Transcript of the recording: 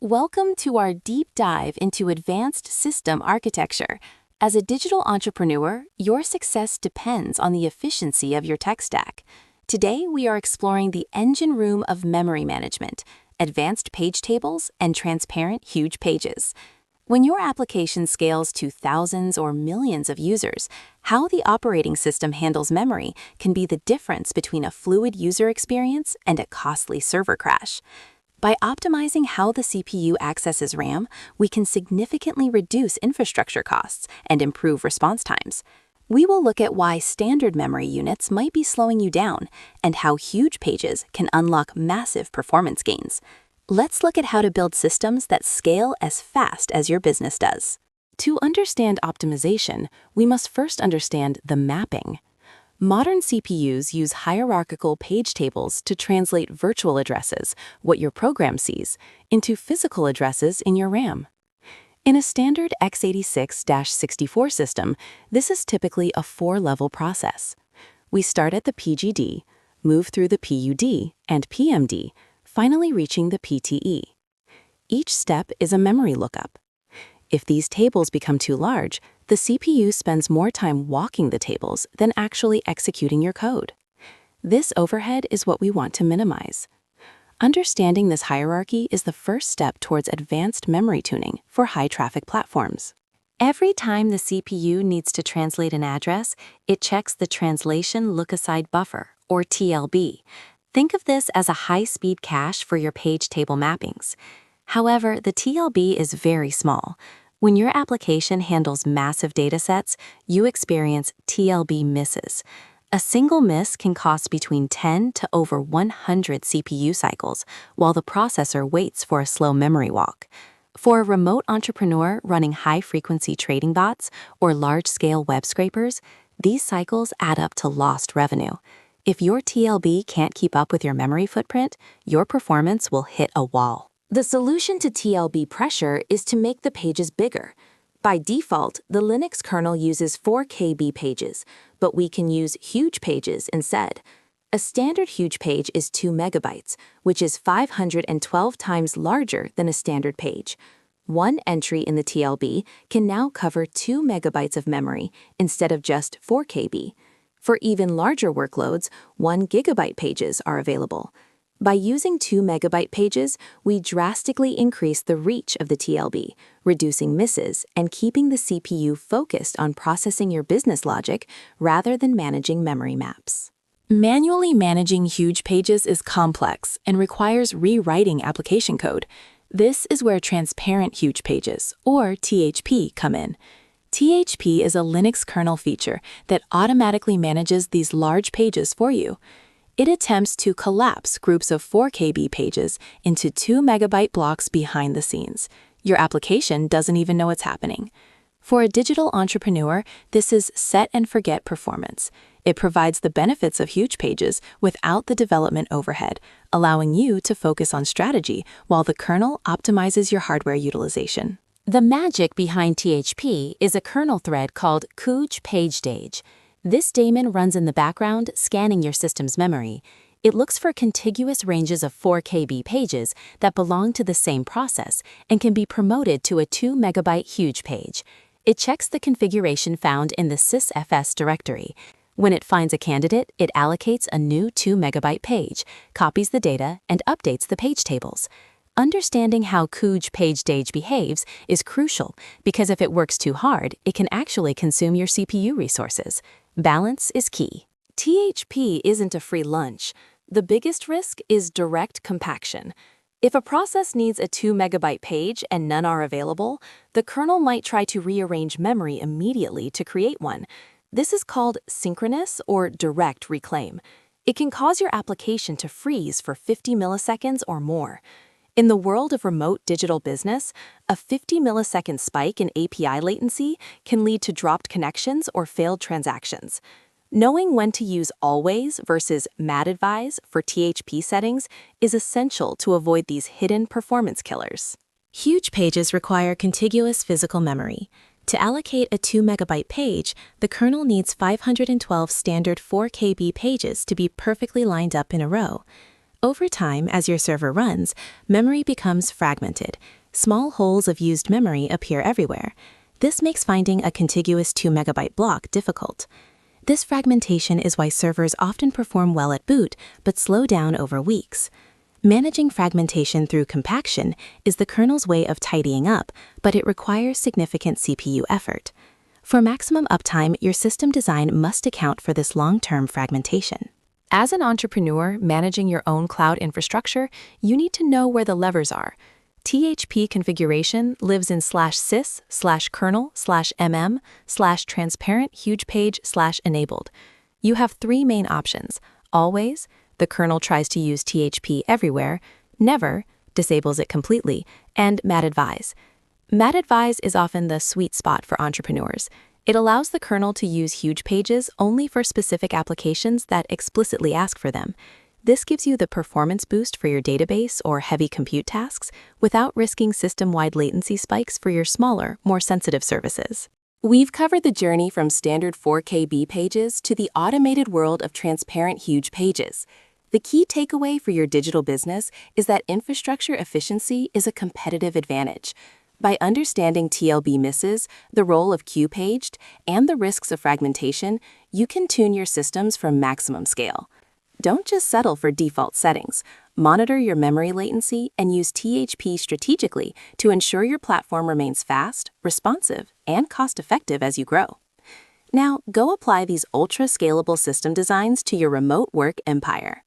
Welcome to our deep dive into advanced system architecture. As a digital entrepreneur, your success depends on the efficiency of your tech stack. Today, we are exploring the engine room of memory management, advanced page tables, and transparent huge pages. When your application scales to thousands or millions of users, how the operating system handles memory can be the difference between a fluid user experience and a costly server crash. By optimizing how the CPU accesses RAM, we can significantly reduce infrastructure costs and improve response times. We will look at why standard memory units might be slowing you down and how huge pages can unlock massive performance gains. Let's look at how to build systems that scale as fast as your business does. To understand optimization, we must first understand the mapping. Modern CPUs use hierarchical page tables to translate virtual addresses, what your program sees, into physical addresses in your RAM. In a standard x86-64 system, this is typically a 4-level process. We start at the PGD, move through the PUD and PMD, finally reaching the PTE. Each step is a memory lookup. If these tables become too large, the CPU spends more time walking the tables than actually executing your code. This overhead is what we want to minimize. Understanding this hierarchy is the first step towards advanced memory tuning for high-traffic platforms. Every time the CPU needs to translate an address, it checks the Translation Look-Aside Buffer, or TLB. Think of this as a high-speed cache for your page table mappings. However, the TLB is very small. When your application handles massive datasets, you experience TLB misses. A single miss can cost between 10 to over 100 CPU cycles, while the processor waits for a slow memory walk. For a remote entrepreneur running high-frequency trading bots or large-scale web scrapers, these cycles add up to lost revenue. If your TLB can't keep up with your memory footprint, your performance will hit a wall. The solution to TLB pressure is to make the pages bigger. By default, the Linux kernel uses 4 KB pages, but we can use huge pages instead. A standard huge page is 2 megabytes, which is 512 times larger than a standard page. One entry in the TLB can now cover 2 megabytes of memory instead of just 4 KB. For even larger workloads, 1 gigabyte pages are available. By using 2 megabyte pages, we drastically increase the reach of the TLB, reducing misses and keeping the CPU focused on processing your business logic rather than managing memory maps. Manually managing huge pages is complex and requires rewriting application code. This is where transparent huge pages, or THP, come in. THP is a Linux kernel feature that automatically manages these large pages for you. It attempts to collapse groups of 4 KB pages into 2 megabyte blocks behind the scenes. Your application doesn't even know it's happening. For a digital entrepreneur, this is set-and-forget performance. It provides the benefits of huge pages without the development overhead, allowing you to focus on strategy while the kernel optimizes your hardware utilization. The magic behind THP is a kernel thread called Kuj PageDage. This daemon runs in the background, scanning your system's memory. It looks for contiguous ranges of 4 KB pages that belong to the same process and can be promoted to a 2 megabyte huge page. It checks the configuration found in the sysfs directory. When it finds a candidate, it allocates a new 2 megabyte page, copies the data, and updates the page tables. Understanding how Kuj PageDage behaves is crucial because if it works too hard, it can actually consume your CPU resources. Balance is key. THP isn't a free lunch. The biggest risk is direct compaction. If a process needs a 2 megabyte page and none are available, the kernel might try to rearrange memory immediately to create one. This is called synchronous or direct reclaim. It can cause your application to freeze for 50 milliseconds or more. In the world of remote digital business, a 50 millisecond spike in API latency can lead to dropped connections or failed transactions. Knowing when to use always versus mad advise for THP settings is essential to avoid these hidden performance killers. Huge pages require contiguous physical memory. To allocate a 2 megabyte page, the kernel needs 512 standard 4 KB pages to be perfectly lined up in a row. Over time, as your server runs, memory becomes fragmented. Small holes of used memory appear everywhere. This makes finding a contiguous 2-megabyte block difficult. This fragmentation is why servers often perform well at boot but slow down over weeks. Managing fragmentation through compaction is the kernel's way of tidying up, but it requires significant CPU effort. For maximum uptime, your system design must account for this long-term fragmentation. As an entrepreneur managing your own cloud infrastructure, you need to know where the levers are. THP configuration lives in /sys/kernel/mm/transparent-huge-page/enabled. You have three main options: always, the kernel tries to use THP everywhere; never, disables it completely; and mat-advise. Mat-advise is often the sweet spot for entrepreneurs. It allows the kernel to use huge pages only for specific applications that explicitly ask for them. This gives you the performance boost for your database or heavy compute tasks without risking system-wide latency spikes for your smaller, more sensitive services. We've covered the journey from standard 4KB pages to the automated world of transparent huge pages. The key takeaway for your digital business is that infrastructure efficiency is a competitive advantage. By understanding TLB misses, the role of queue-paged, and the risks of fragmentation, you can tune your systems for maximum scale. Don't just settle for default settings. Monitor your memory latency and use THP strategically to ensure your platform remains fast, responsive, and cost-effective as you grow. Now, go apply these ultra-scalable system designs to your remote work empire.